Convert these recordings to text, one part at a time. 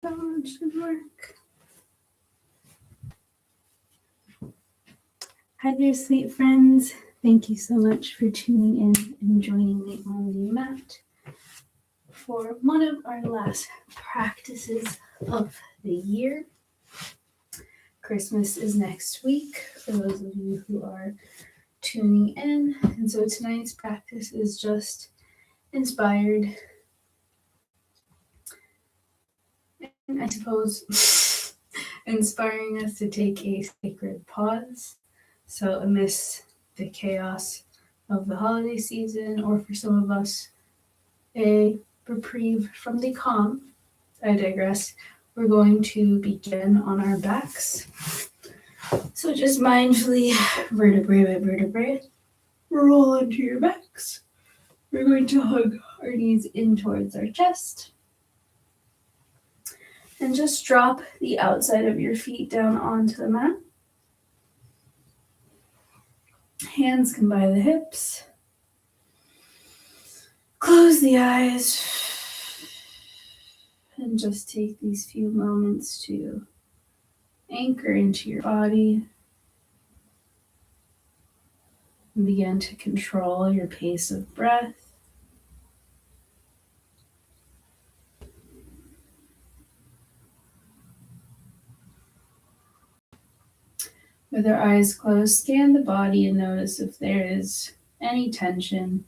That should work. Hi there, sweet friends. Thank you so much for tuning in and joining me on the mat for one of our last practices of the year. Christmas is next week for those of you who are tuning in. And so tonight's practice is just inspired, and I suppose inspiring us to take a sacred pause. So amidst the chaos of the holiday season, or for some of us, a reprieve from the calm, I digress, we're going to begin on our backs. So just mindfully, vertebrae by vertebrae, roll onto your backs. We're going to hug our knees in towards our chest. And just drop the outside of your feet down onto the mat. Hands can by the hips. Close the eyes. And just take these few moments to anchor into your body. And begin to control your pace of breath. With our eyes closed, scan the body and notice if there is any tension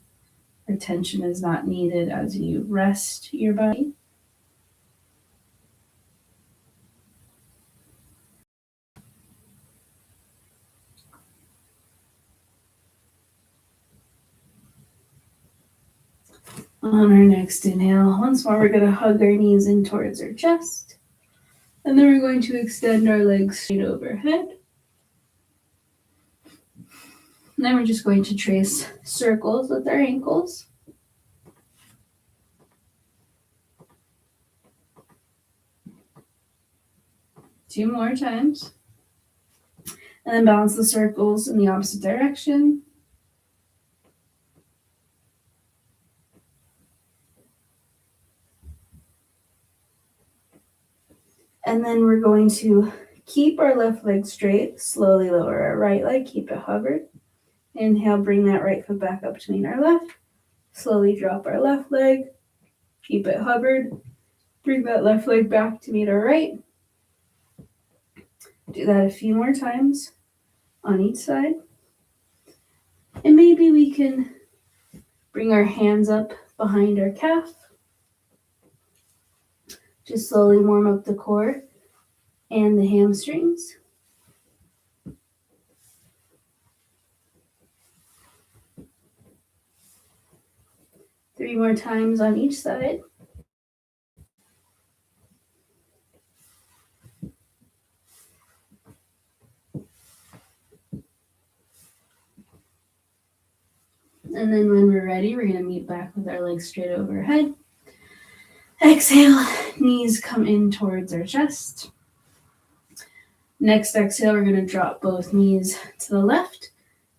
or tension is not needed as you rest your body. On our next inhale, once more, we're going to hug our knees in towards our chest. And then we're going to extend our legs straight overhead. And then we're just going to trace circles with our ankles. Two more times. And then balance the circles in the opposite direction. And then we're going to keep our left leg straight, slowly lower our right leg, keep it hovered. Inhale, bring that right foot back up to meet our left. Slowly drop our left leg, keep it hovered. Bring that left leg back to meet our right. Do that a few more times on each side. And maybe we can bring our hands up behind our calf. Just slowly warm up the core and the hamstrings. Three more times on each side. And then when we're ready, we're going to meet back with our legs straight overhead. Exhale, knees come in towards our chest. Next exhale, we're going to drop both knees to the left.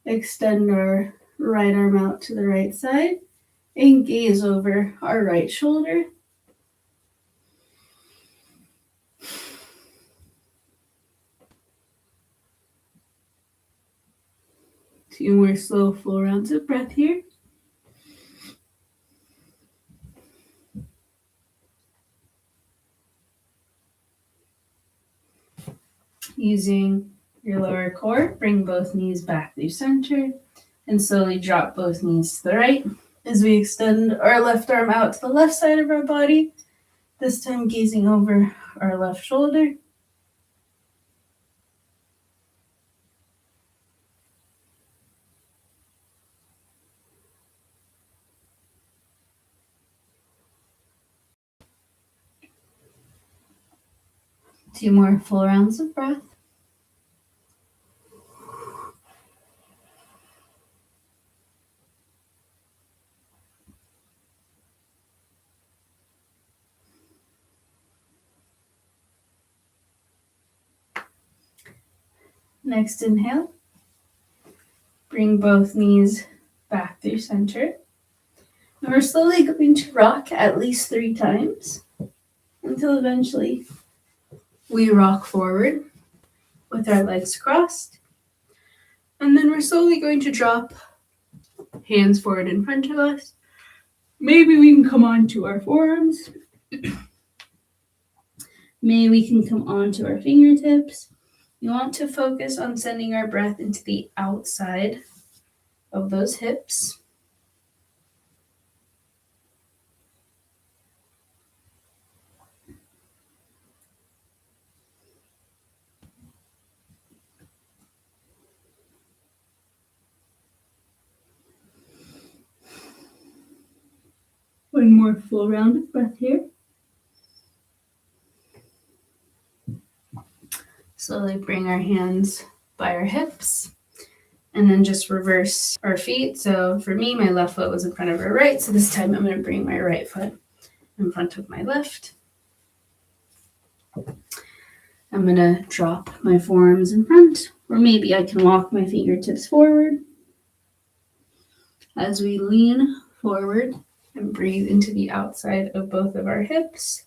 Extend our right arm out to the right side. And gaze over our right shoulder. Two more slow full rounds of breath here. Using your lower core, bring both knees back through center and slowly drop both knees to the right as we extend our left arm out to the left side of our body, this time gazing over our left shoulder. Two more full rounds of breath. Next inhale. Bring both knees back through center. And we're slowly going to rock at least 3 times. until eventually we rock forward with our legs crossed. And then we're slowly going to drop hands forward in front of us. Maybe we can come onto our forearms. Maybe we can come onto our fingertips. You want to focus on sending our breath into the outside of those hips. One more full round of breath here. Slowly bring our hands by our hips and then just reverse our feet. So for me, my left foot was in front of our right. So this time I'm going to bring my right foot in front of my left. I'm going to drop my forearms in front, or maybe I can walk my fingertips forward as we lean forward and breathe into the outside of both of our hips.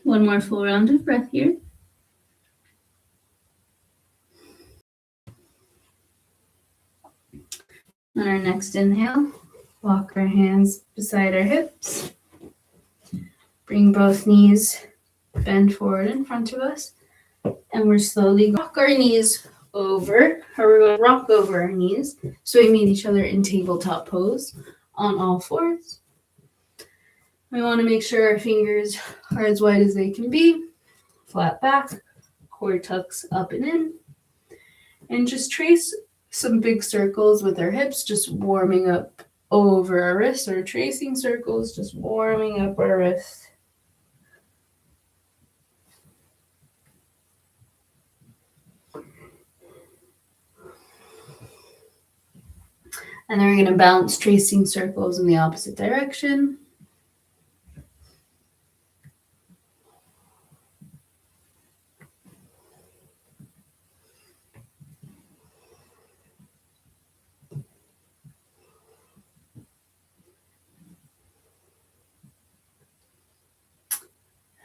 One more full round of breath here. On our next inhale, walk our hands beside our hips. Bring both knees bend forward in front of us. And we're slowly rock our knees over, or we're going to rock over our knees so we meet each other in tabletop pose on all fours. We want to make sure our fingers are as wide as they can be, flat back, core tucks up and in, and just trace some big circles with our hips, just warming up over our wrists, or tracing circles, just warming up our wrists. And then we're going to bounce tracing circles in the opposite direction.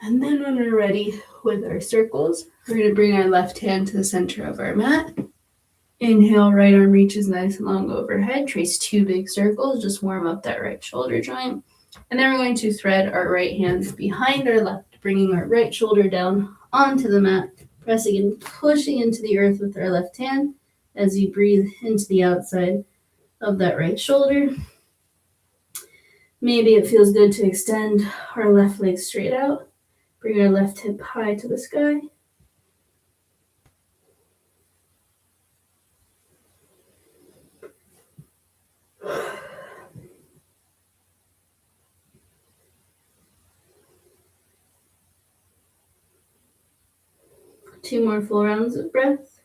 And then when we're ready with our circles, we're going to bring our left hand to the center of our mat. Inhale, right arm reaches nice and long overhead. Trace two big circles. Just warm up that right shoulder joint. And then we're going to thread our right hand behind our left, bringing our right shoulder down onto the mat, pressing and pushing into the earth with our left hand as you breathe into the outside of that right shoulder. Maybe it feels good to extend our left leg straight out. Bring our left hip high to the sky. Two more full rounds of breath.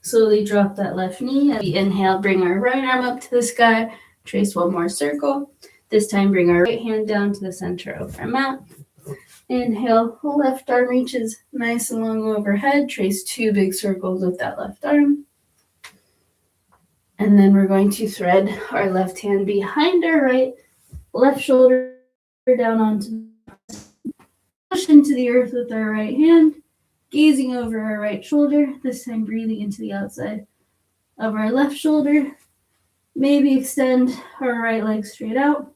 Slowly drop that left knee. As we inhale, bring our right arm up to the sky. Trace one more circle. This time, bring our right hand down to the center of our mat. Inhale, left arm reaches nice and long overhead. Trace two big circles with that left arm. And then we're going to thread our left hand behind our right, left shoulder down onto, push into the earth with our right hand, gazing over our right shoulder, this time breathing into the outside of our left shoulder. Maybe extend our right leg straight out.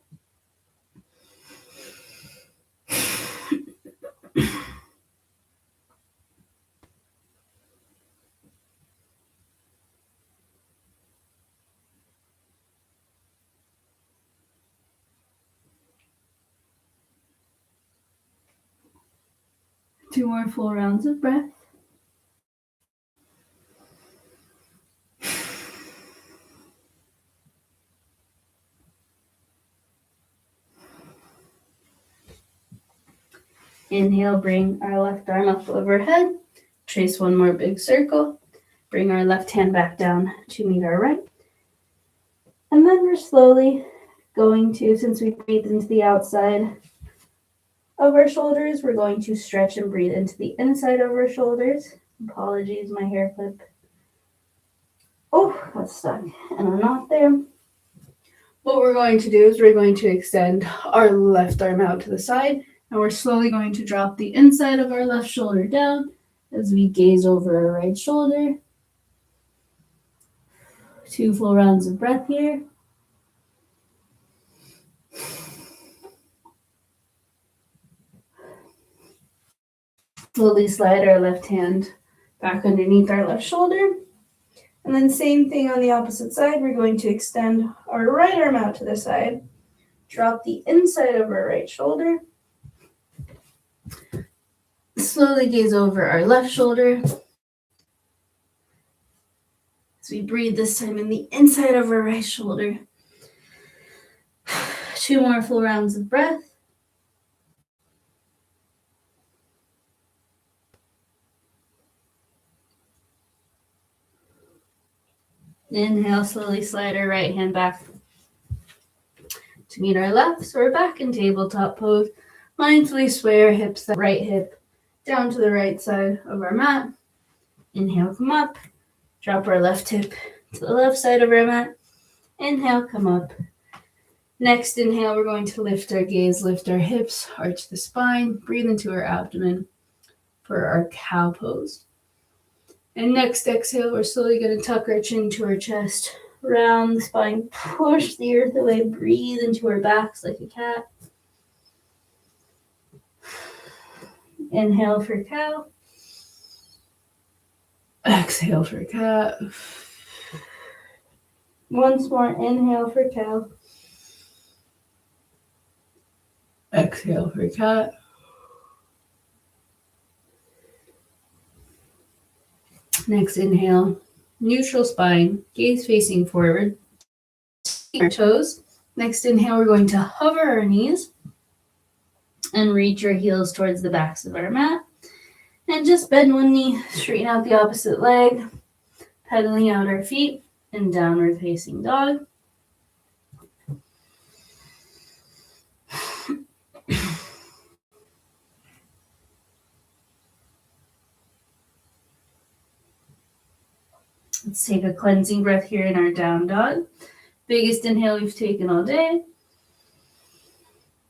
Two more full rounds of breath. Inhale, bring our left arm up overhead. Trace one more big circle. Bring our left hand back down to meet our right. And then we're slowly going to, since we breathed into the outside of our shoulders, we're going to stretch and breathe into the inside of our shoulders. Apologies, my hair clip. Oh, got stuck and I'm not there. What we're going to do is we're going to extend our left arm out to the side, and we're slowly going to drop the inside of our left shoulder down as we gaze over our right shoulder. 2 full rounds of breath here. Slowly slide our left hand back underneath our left shoulder. And then same thing on the opposite side. We're going to extend our right arm out to the side. Drop the inside of our right shoulder. Slowly gaze over our left shoulder. As we breathe this time in the inside of our right shoulder. 2 more full rounds of breath. Inhale, slowly slide our right hand back to meet our left. So we're back in tabletop pose. Mindfully sway our hips, that right hip down to the right side of our mat. Inhale, come up. Drop our left hip to the left side of our mat. Inhale, come up. Next inhale, we're going to lift our gaze, lift our hips, arch the spine, breathe into our abdomen for our cow pose. And next exhale, we're slowly going to tuck our chin to our chest, round the spine, push the earth away, breathe into our backs like a cat. Inhale for cow. Exhale for cat. Once more, inhale for cow. Exhale for cat. Next inhale, neutral spine, gaze facing forward, our toes. Next inhale, we're going to hover our knees and reach our heels towards the backs of our mat. And just bend one knee, straighten out the opposite leg, pedaling out our feet in downward facing dog. Let's take a cleansing breath here in our down dog. Biggest inhale we've taken all day.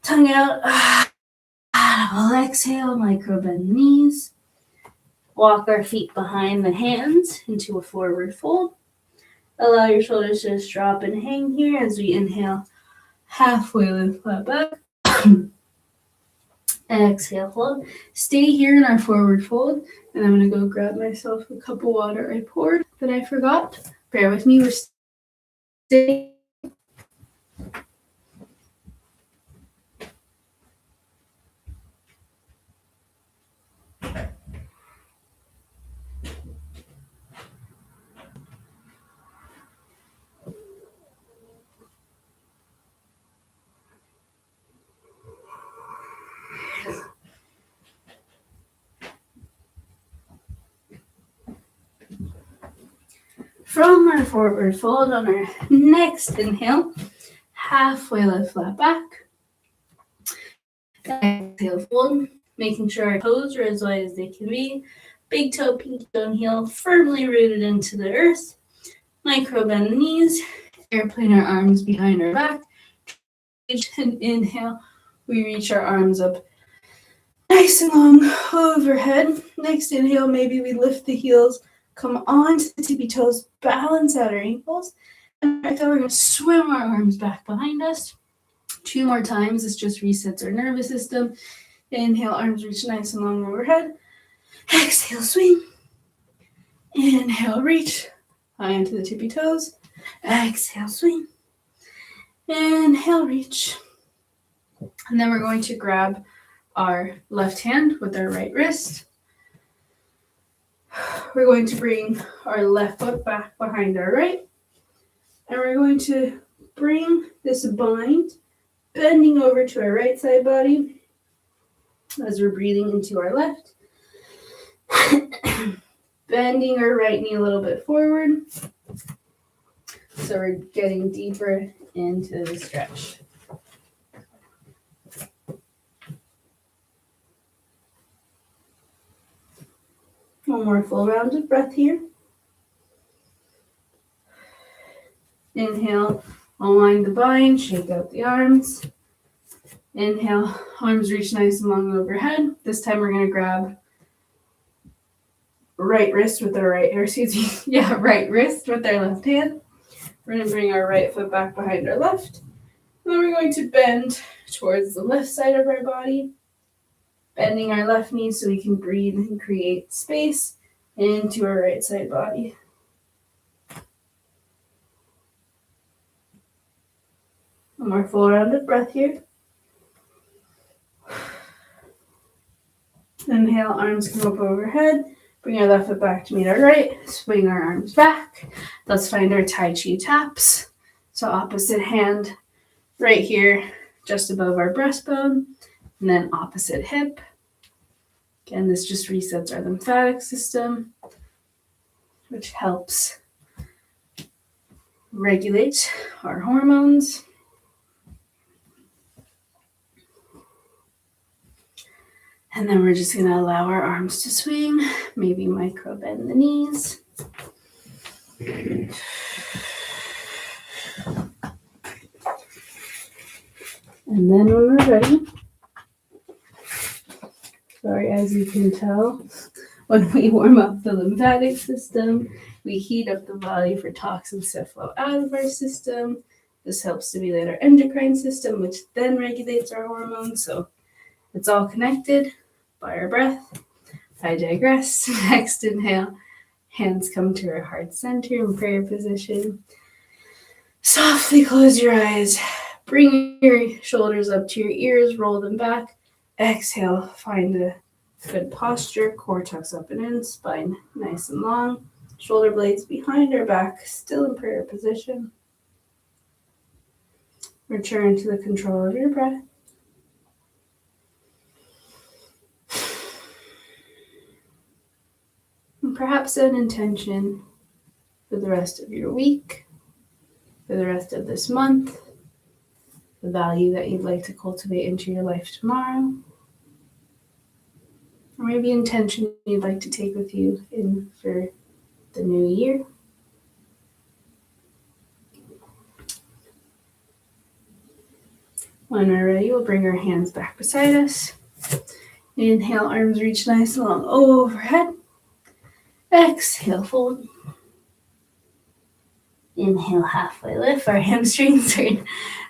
Tongue out. Audible exhale, micro bend knees. Walk our feet behind the hands into a forward fold. Allow your shoulders to just drop and hang here as we inhale. Halfway lift, flat back. Exhale, fold. Stay here in our forward fold. And I'm going to go grab myself a cup of water I poured that I forgot. Bear with me. We're staying. From our forward fold on our next inhale, halfway lift, flat back. Exhale, fold, making sure our toes are as wide as they can be. Big toe, pinky toe, and heel firmly rooted into the earth. Micro bend the knees, airplane our arms behind our back. And inhale, we reach our arms up nice and long overhead. Next inhale, maybe we lift the heels, come onto the tippy toes, balance out our ankles. And right now we're going to swim our arms back behind us. 2 more times. This just resets our nervous system. Inhale, arms reach nice and long overhead. Exhale, swing. Inhale, reach. High into the tippy toes. Exhale, swing. Inhale, reach. And then we're going to grab our left hand with our right wrist. We're going to bring our left foot back behind our right. And we're going to bring this bind, bending over to our right side body as we're breathing into our left. bending our right knee a little bit forward. So we're getting deeper into the stretch. One more full round of breath here. Inhale, unwind the bind, shake out the arms. Inhale, arms reach nice and long overhead. This time we're going to grab right wrist with our right wrist with our left hand. We're going to bring our right foot back behind our left. And then we're going to bend towards the left side of our body, bending our left knee so we can breathe and create space into our right side body. One more full round of breath here. Inhale, arms come up overhead. Bring our left foot back to meet our right. Swing our arms back. Let's find our Tai Chi taps. So opposite hand right here, just above our breastbone. And then opposite hip. Again, this just resets our lymphatic system, which helps regulate our hormones. And then we're just going to allow our arms to swing, maybe micro bend the knees. And then when we're ready, as you can tell, when we warm up the lymphatic system, we heat up the body for toxins to flow out of our system. This helps stimulate our endocrine system, which then regulates our hormones. So it's all connected by our breath. I digress. Next inhale, hands come to our heart center in prayer position. Softly close your eyes. Bring your shoulders up to your ears, roll them back. Exhale, find a good posture, core tucks up and in, spine nice and long. Shoulder blades behind our back, still in prayer position. Return to the control of your breath. And perhaps set an intention for the rest of your week, for the rest of this month, the value that you'd like to cultivate into your life tomorrow, or maybe intention you'd like to take with you in for the new year. When we're ready, we'll bring our hands back beside us. Inhale, arms reach nice and long overhead. Exhale, fold. Inhale, halfway lift. Our hamstrings are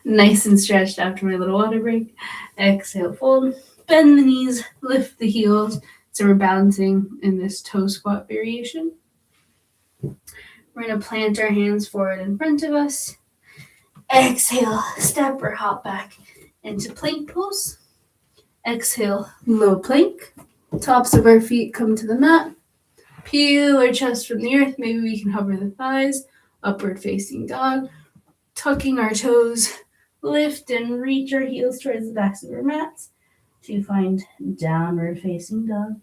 nice and stretched after my little water break. Exhale, fold. Bend the knees, lift the heels. So we're balancing in this toe squat variation. We're going to plant our hands forward in front of us. Exhale, step or hop back into plank pose. Exhale, low plank. Tops of our feet come to the mat. Peel our chest from the earth. Maybe we can hover the thighs. Upward facing dog. Tucking our toes. Lift and reach our heels towards the backs of our mats to find downward facing dog.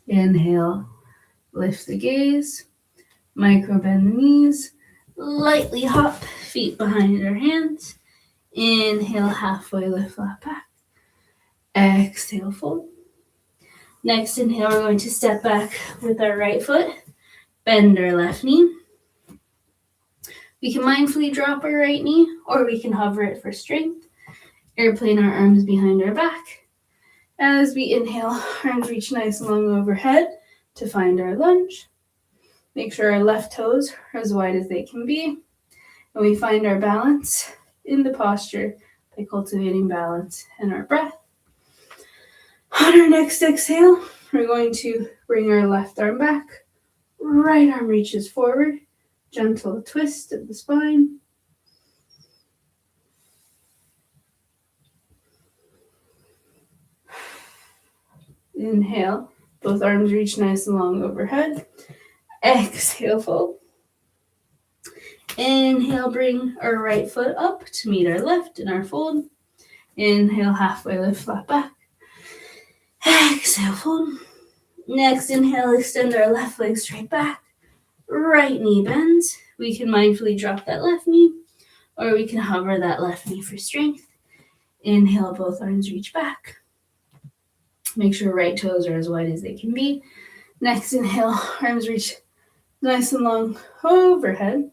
Inhale, lift the gaze. Micro bend the knees. Lightly hop, feet behind our hands. Inhale, halfway lift, flat back. Exhale, fold. Next inhale, we're going to step back with our right foot. Bend our left knee. We can mindfully drop our right knee, or we can hover it for strength. Airplane our arms behind our back. As we inhale, arms reach nice and long overhead to find our lunge. Make sure our left toes are as wide as they can be. And we find our balance in the posture by cultivating balance in our breath. On our next exhale, we're going to bring our left arm back. Right arm reaches forward. Gentle twist of the spine. Inhale, both arms reach nice and long overhead. Exhale, fold. Inhale, bring our right foot up to meet our left in our fold. Inhale, halfway lift, flat back. Exhale, fold. Next inhale, extend our left leg straight back. Right knee bends. We can mindfully drop that left knee, or we can hover that left knee for strength. Inhale, both arms reach back. Make sure right toes are as wide as they can be. Next inhale, arms reach nice and long overhead.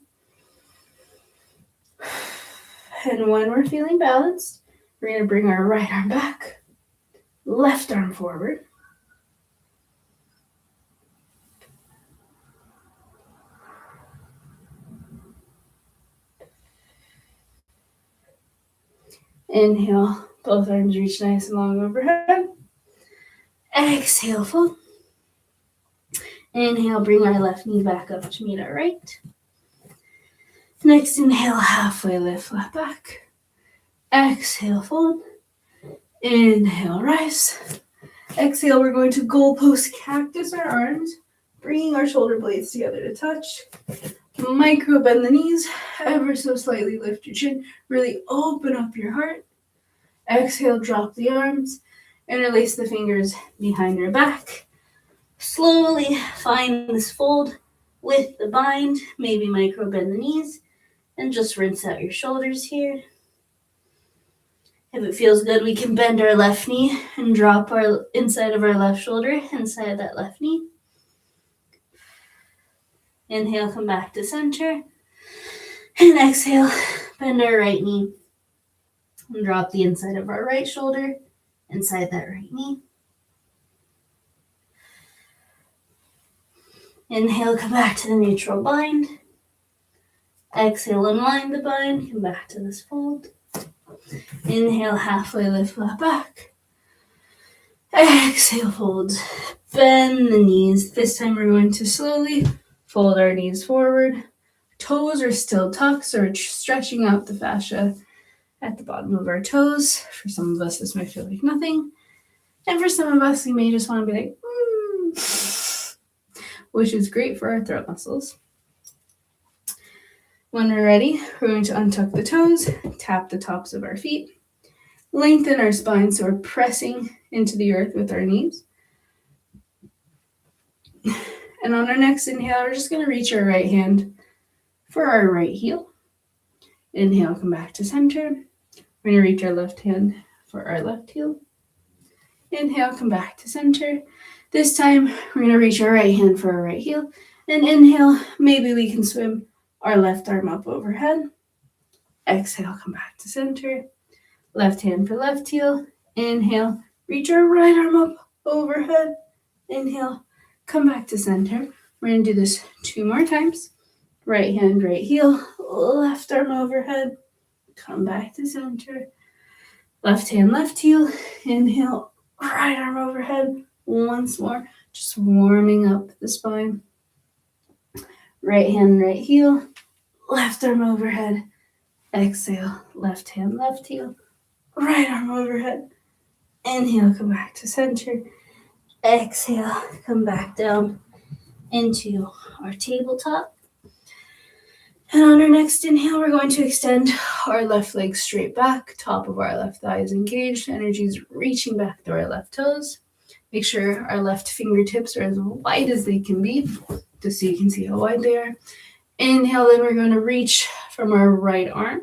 And when we're feeling balanced, we're going to bring our right arm back, left arm forward. Inhale, both arms reach nice and long overhead. Exhale, fold. Inhale, bring our left knee back up to meet our right. Next inhale, halfway lift, flat back. Exhale, fold. Inhale, rise. Exhale, we're going to goalpost cactus our arms, bringing our shoulder blades together to touch. Micro bend the knees, ever so slightly lift your chin. Really open up your heart. Exhale, drop the arms. Interlace the fingers behind your back. Slowly find this fold with the bind. Maybe micro bend the knees. And just rinse out your shoulders here. If it feels good, we can bend our left knee and drop our inside of our left shoulder inside that left knee. Inhale, come back to center. And exhale, bend our right knee. And drop the inside of our right shoulder inside that right knee. Inhale, come back to the neutral bind. Exhale, unwind the bind. Come back to this fold. Inhale, halfway lift, flat back. Exhale, fold. Bend the knees. This time we're going to slowly fold our knees forward. Toes are still tucked, so we're stretching out the fascia at the bottom of our toes. For some of us, this might feel like nothing. And for some of us, we may just want to be like, which is great for our throat muscles. When we're ready, we're going to untuck the toes, tap the tops of our feet, lengthen our spine so we're pressing into the earth with our knees. And on our next inhale, we're just going to reach our right hand for our right heel. Inhale, come back to center. We're going to reach our left hand for our left heel. Inhale, come back to center. This time, we're going to reach our right hand for our right heel. And inhale, maybe we can swim our left arm up overhead. Exhale, come back to center. Left hand for left heel. Inhale, reach our right arm up overhead. Inhale, come back to center. We're going to do this 2 more times. Right hand, right heel. Left arm overhead. Come back to center. Left hand, left heel. Inhale, right arm overhead. Once more, just warming up the spine. Right hand, right heel. Left arm overhead. Exhale, left hand, left heel. Right arm overhead. Inhale, come back to center. Exhale, come back down into our tabletop. And on our next inhale, we're going to extend our left leg straight back. Top of our left thigh is engaged. Energy is reaching back through our left toes. Make sure our left fingertips are as wide as they can be, just so you can see how wide they are. Inhale, then we're going to reach from our right arm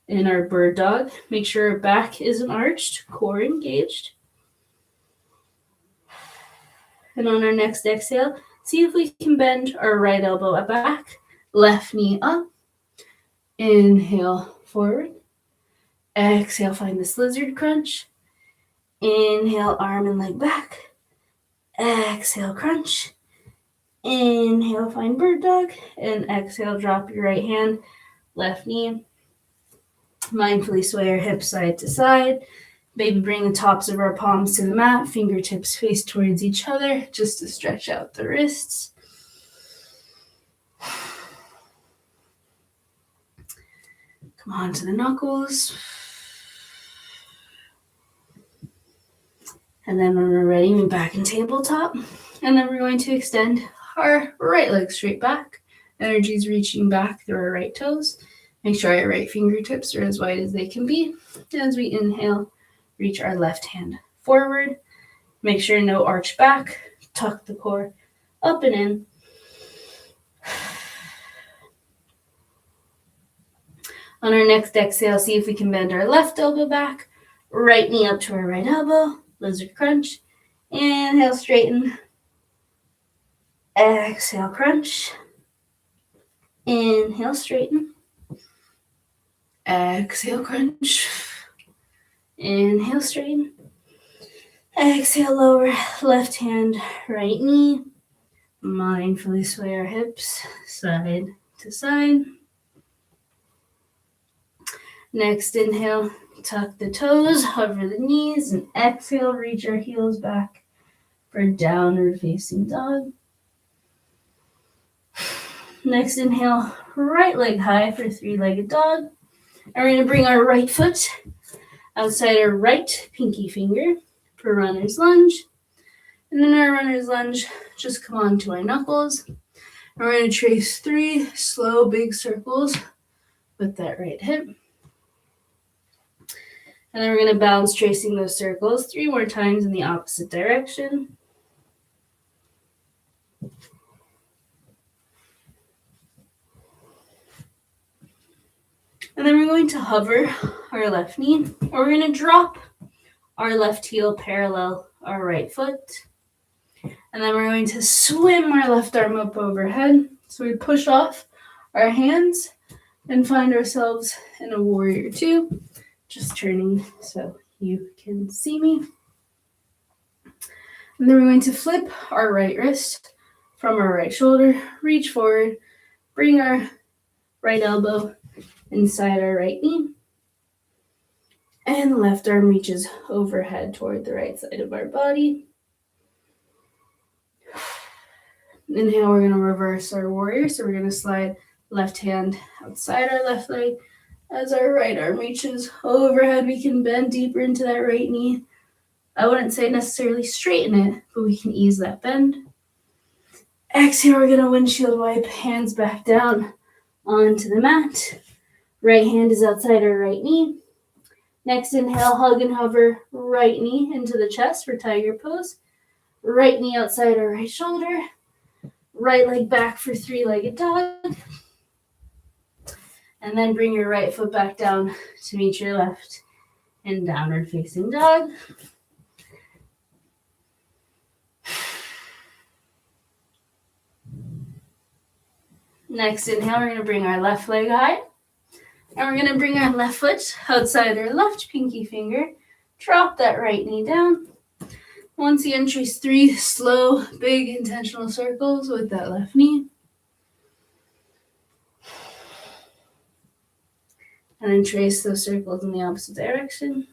in our bird dog. Make sure our back isn't arched, core engaged. And on our next exhale, see if we can bend our right elbow back, left knee up. Inhale, forward. Exhale, find this lizard crunch. Inhale, arm and leg back. Exhale, crunch. Inhale, find bird dog. And exhale, drop your right hand, left knee. Mindfully sway our hips side to side. Maybe bring the tops of our palms to the mat, fingertips face towards each other, just to stretch out the wrists. Come on to the knuckles. And then when we're ready, move back in tabletop. And then we're going to extend our right leg straight back. Energy is reaching back through our right toes. Make sure our right fingertips are as wide as they can be. As we inhale, reach our left hand forward. Make sure no arch back. Tuck the core up and in. On our next exhale, see if we can bend our left elbow back. Right knee up to our right elbow. Lizard crunch. Inhale, straighten. Exhale, crunch. Inhale, straighten. Exhale, crunch. Inhale, straighten. Exhale, lower left hand, right knee. Mindfully sway our hips side to side. Next inhale, tuck the toes, hover the knees, and exhale, reach our heels back for downward facing dog. Next inhale, right leg high for three-legged dog. And we're going to bring our right foot outside our right pinky finger for runner's lunge. And in our runner's lunge, just come on to our knuckles. And we're going to trace 3 slow big circles with that right hip. And then we're going to balance tracing those circles 3 more times in the opposite direction. And then we're going to hover our left knee, and we're going to drop our left heel parallel our right foot. And then we're going to swim our left arm up overhead. So we push off our hands and find ourselves in a warrior 2. Just turning so you can see me. And then we're going to flip our right wrist from our right shoulder, reach forward, bring our right elbow inside our right knee, and the left arm reaches overhead toward the right side of our body. Inhale, we're going to reverse our warrior, so we're going to slide left hand outside our left leg. As our right arm reaches overhead, we can bend deeper into that right knee. I wouldn't say necessarily straighten it, but we can ease that bend. Exhale, we're going to windshield wipe, hands back down onto the mat. Right hand is outside our right knee. Next inhale, hug and hover right knee into the chest for tiger pose. Right knee outside our right shoulder. Right leg back for three-legged dog. And then bring your right foot back down to meet your left in downward facing dog. Next inhale, we're going to bring our left leg high. And we're going to bring our left foot outside our left pinky finger. Drop that right knee down. Once again, trace 3 slow, big, intentional circles with that left knee. And then trace those circles in the opposite direction.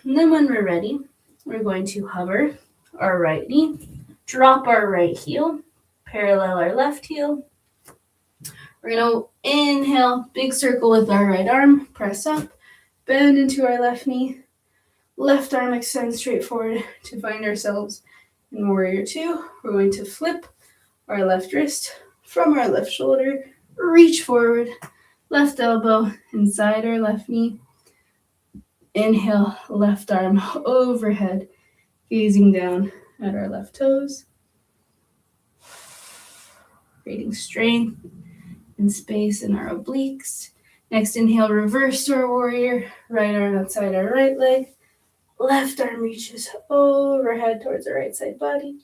And then when we're ready, we're going to hover our right knee, drop our right heel, parallel our left heel. We're going to inhale, big circle with our right arm, press up, bend into our left knee, left arm extends straight forward to find ourselves in warrior 2. We're going to flip our left wrist from our left shoulder, reach forward, left elbow inside our left knee. Inhale, left arm overhead, gazing down at our left toes. Creating strength and space in our obliques. Next inhale, reverse to our warrior, right arm outside our right leg. Left arm reaches overhead towards our right side body.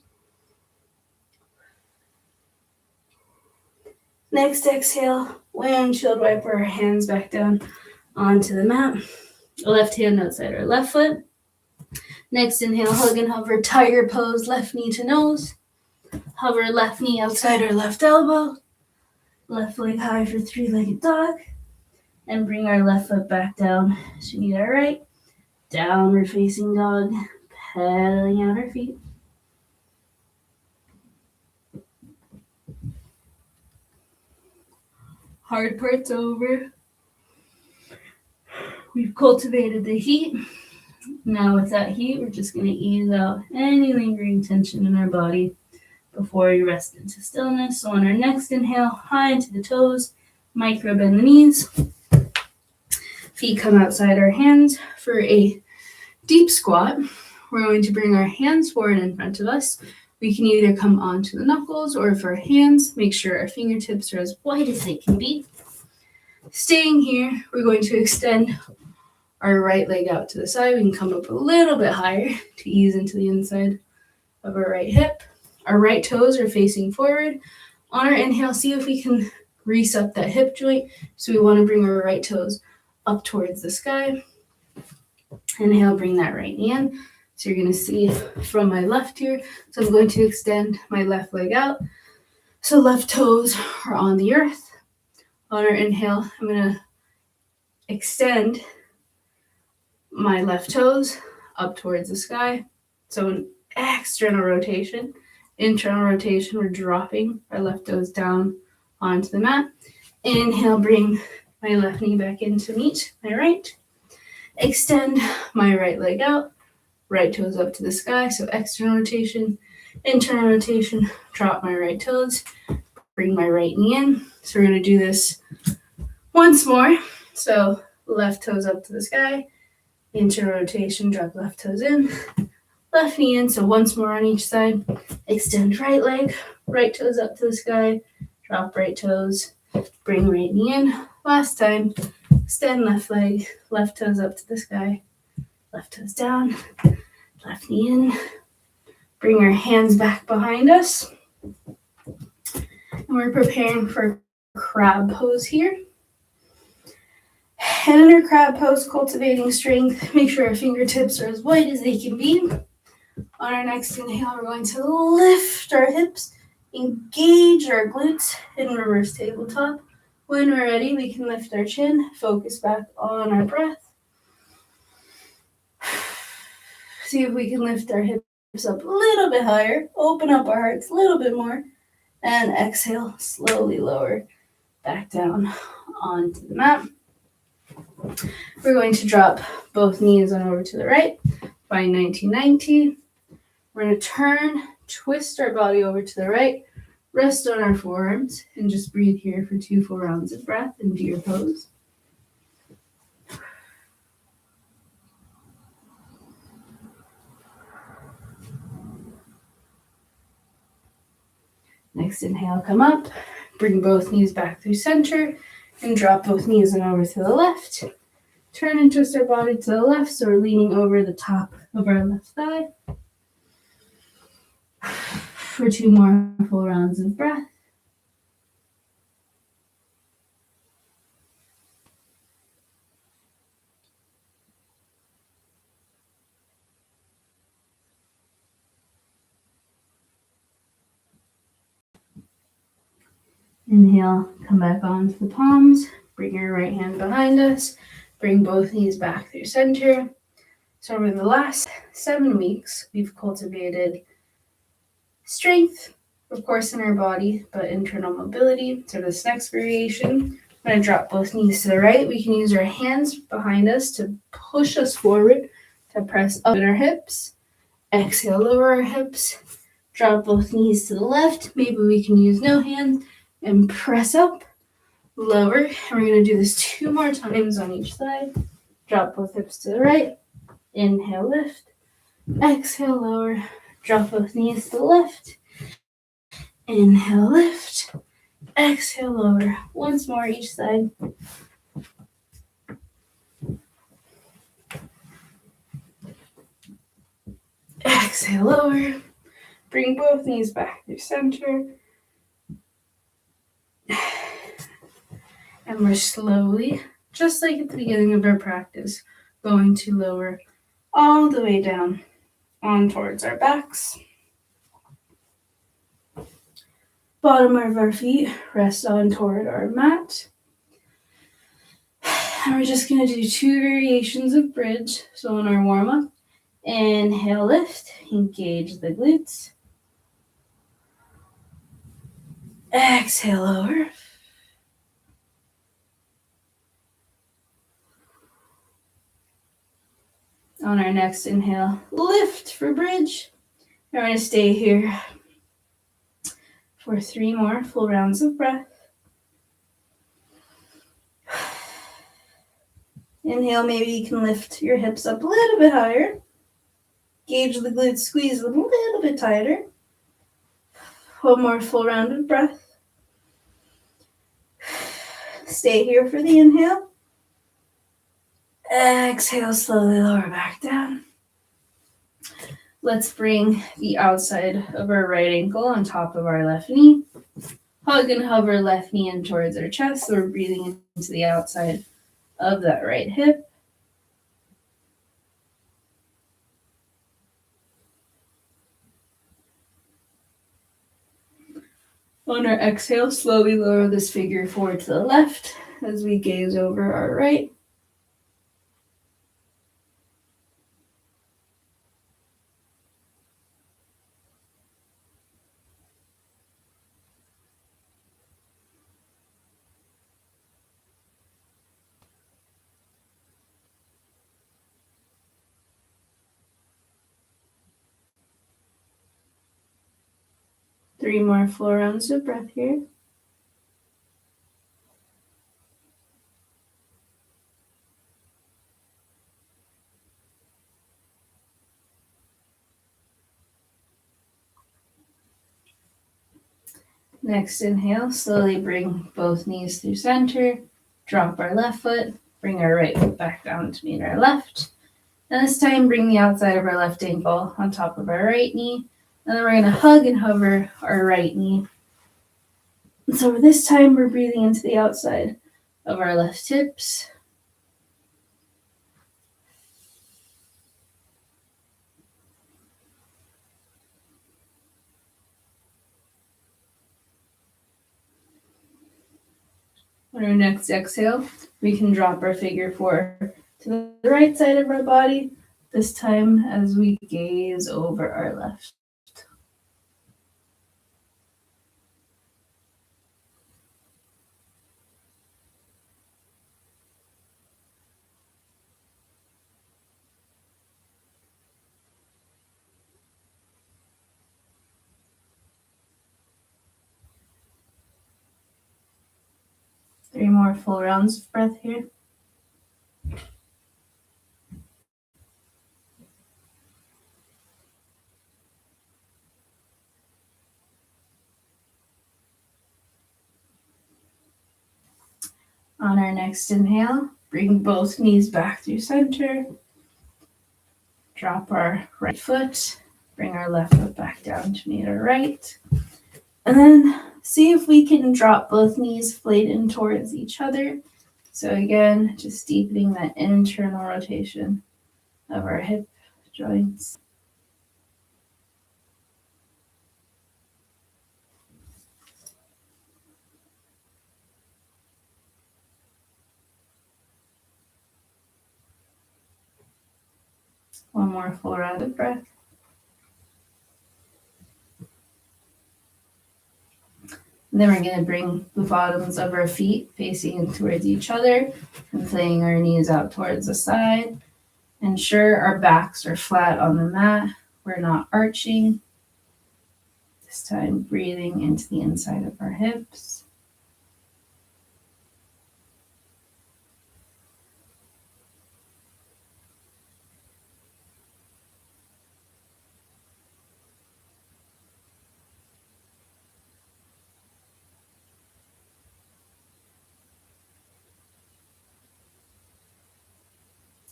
Next exhale, windshield wiper our hands back down onto the mat. Left hand outside our left foot. Next inhale, hug and hover, tiger pose, left knee to nose. Hover left knee outside our left elbow. Left leg high for three-legged dog. And bring our left foot back down to meet our right. Downward facing dog, pedaling out our feet. Hard part's over. We've cultivated the heat. Now with that heat, we're just going to ease out any lingering tension in our body before you rest into stillness. So on our next inhale, high into the toes, micro bend the knees. Feet come outside our hands for a deep squat. We're going to bring our hands forward in front of us. We can either come onto the knuckles, or for our hands, make sure our fingertips are as wide as they can be. Staying here, we're going to extend our right leg out to the side. We can come up a little bit higher to ease into the inside of our right hip. Our right toes are facing forward. On our inhale, see if we can grease up that hip joint. So we want to bring our right toes up towards the sky. Inhale, bring that right knee in. So you're going to see from my left here. So I'm going to extend my left leg out. So left toes are on the earth. On our inhale, I'm going to extend my left toes up towards the sky. So an external rotation. Internal rotation, we're dropping our left toes down onto the mat. Inhale, bring my left knee back in to meet my right. Extend my right leg out. Right toes up to the sky. So external rotation, internal rotation, drop my right toes, bring my right knee in. So we're going to do this once more. So left toes up to the sky, internal rotation, drop left toes in, left knee in. So once more on each side. Extend right leg, right toes up to the sky, drop right toes, bring right knee in. Last time, extend left leg, left toes up to the sky, left toes down, left knee in. Bring our hands back behind us. And we're preparing for crab pose here. And in our crab pose, cultivating strength, make sure our fingertips are as wide as they can be. On our next inhale, we're going to lift our hips, engage our glutes in reverse tabletop. When we're ready, we can lift our chin, focus back on our breath. See if we can lift our hips up a little bit higher, open up our hearts a little bit more, and exhale, slowly lower back down onto the mat. We're going to drop both knees on over to the right, find 1990. We're going to turn, twist our body over to the right, rest on our forearms, and just breathe here for 2 full rounds of breath into your pose. Next inhale, come up, bring both knees back through center, and drop both knees and over to the left. Turn and twist our body to the left, so we're leaning over the top of our left thigh. For 2 more full rounds of breath. Inhale, come back onto the palms, bring your right hand behind us, bring both knees back through center. So over the last 7 weeks, we've cultivated strength, of course, in our body, but internal mobility. So this next variation, I'm going to drop both knees to the right. We can use our hands behind us to push us forward, to press up in our hips. Exhale, lower our hips. Drop both knees to the left. Maybe we can use no hands and press up, lower. And we're going to do this 2 more times on each side. Drop both hips to the right. Inhale, lift. Exhale, lower. Drop both knees to the left. Inhale, lift. Exhale, lower. Once more each side. Exhale, lower. Bring both knees back through center. And we're slowly, just like at the beginning of our practice, going to lower all the way down on towards our backs. Bottom of our feet rest on toward our mat. And we're just going to do 2 variations of bridge. So in our warm-up, inhale, lift, engage the glutes. Exhale, lower. On our next inhale, lift for bridge. We're going to stay here for 3 more full rounds of breath. Inhale, maybe you can lift your hips up a little bit higher. Gauge the glutes, squeeze them a little bit tighter. One more full round of breath. Stay here for the inhale. Exhale, slowly lower back down. Let's bring the outside of our right ankle on top of our left knee. Hug and hover left knee in towards our chest, so we're breathing into the outside of that right hip. On our exhale, slowly lower this figure forward to the left as we gaze over our right. Three more full rounds of breath here. Next inhale, slowly bring both knees through center, drop our left foot, bring our right foot back down to meet our left. And this time, bring the outside of our left ankle on top of our right knee. And then we're going to hug and hover our right knee. And so this time, we're breathing into the outside of our left hips. On our next exhale, we can drop our figure four to the right side of our body, this time as we gaze over our left. Three more full rounds of breath here. On our next inhale, bring both knees back through center. Drop our right foot. Bring our left foot back down to meet our right. And then see if we can drop both knees flayed in towards each other. So again, just deepening that internal rotation of our hip joints. One more full round of breath. And then we're going to bring the bottoms of our feet facing towards each other and playing our knees out towards the side. Ensure our backs are flat on the mat. We're not arching. This time breathing into the inside of our hips.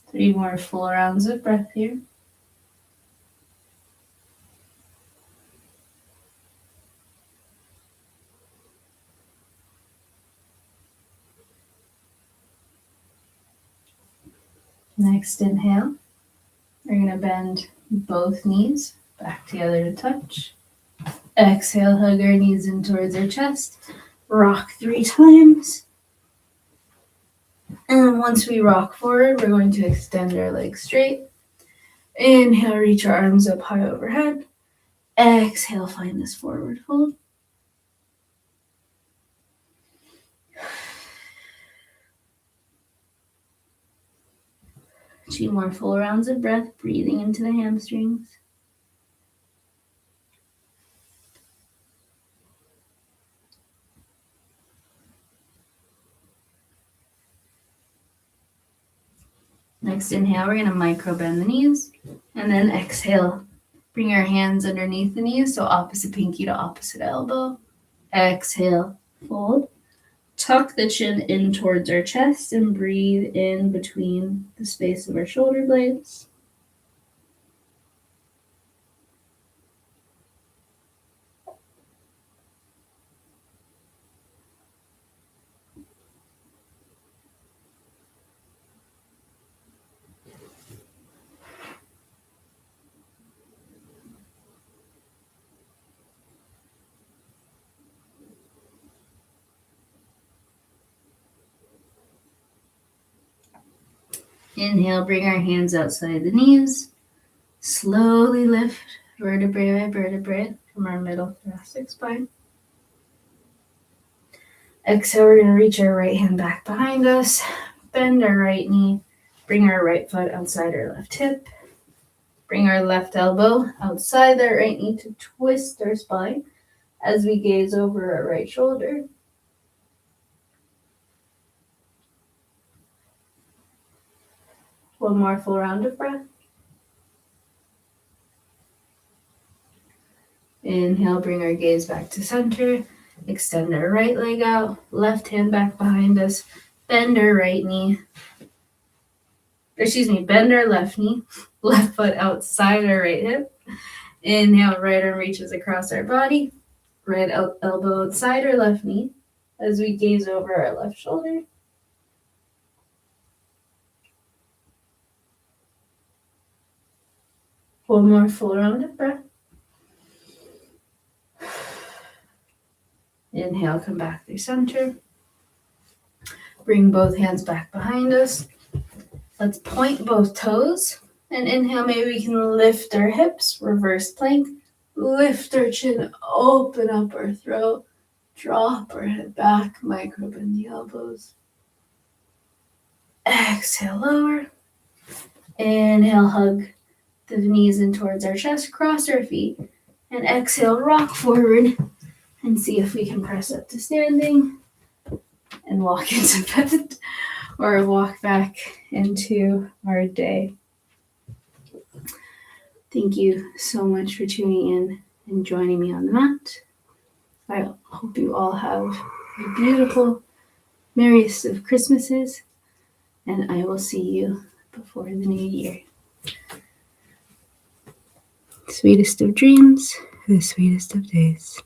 Three more full rounds of breath here. Next inhale, we're going to bend both knees back together to touch. Exhale, hug our knees in towards our chest. Rock 3 times. And once we rock forward, we're going to extend our legs straight. Inhale, reach our arms up high overhead. Exhale, find this forward fold. Two more full rounds of breath, breathing into the hamstrings. Next inhale, we're going to micro bend the knees. And then exhale, bring our hands underneath the knees, so opposite pinky to opposite elbow. Exhale, fold. Tuck the chin in towards our chest and breathe in between the space of our shoulder blades. Inhale, bring our hands outside the knees. Slowly lift vertebrae by vertebrae from our middle thoracic spine. Exhale, we're going to reach our right hand back behind us. Bend our right knee. Bring our right foot outside our left hip. Bring our left elbow outside that right knee to twist our spine as we gaze over our right shoulder. One more full round of breath. Inhale, bring our gaze back to center. Extend our right leg out, left hand back behind us. Bend our right knee. Bend our left knee. Left foot outside our right hip. Inhale, right arm reaches across our body. Right elbow outside our left knee as we gaze over our left shoulder. One more full round of breath. Inhale, come back through center. Bring both hands back behind us. Let's point both toes. And inhale, maybe we can lift our hips, reverse plank. Lift our chin, open up our throat. Drop our head back, micro bend the elbows. Exhale, lower. Inhale, hug the knees in towards our chest, cross our feet. And exhale, rock forward. And see if we can press up to standing and walk into bed or walk back into our day. Thank you so much for tuning in and joining me on the mat. I hope you all have a beautiful, merriest of Christmases, and I will see you before the new year. Sweetest of dreams, the sweetest of days.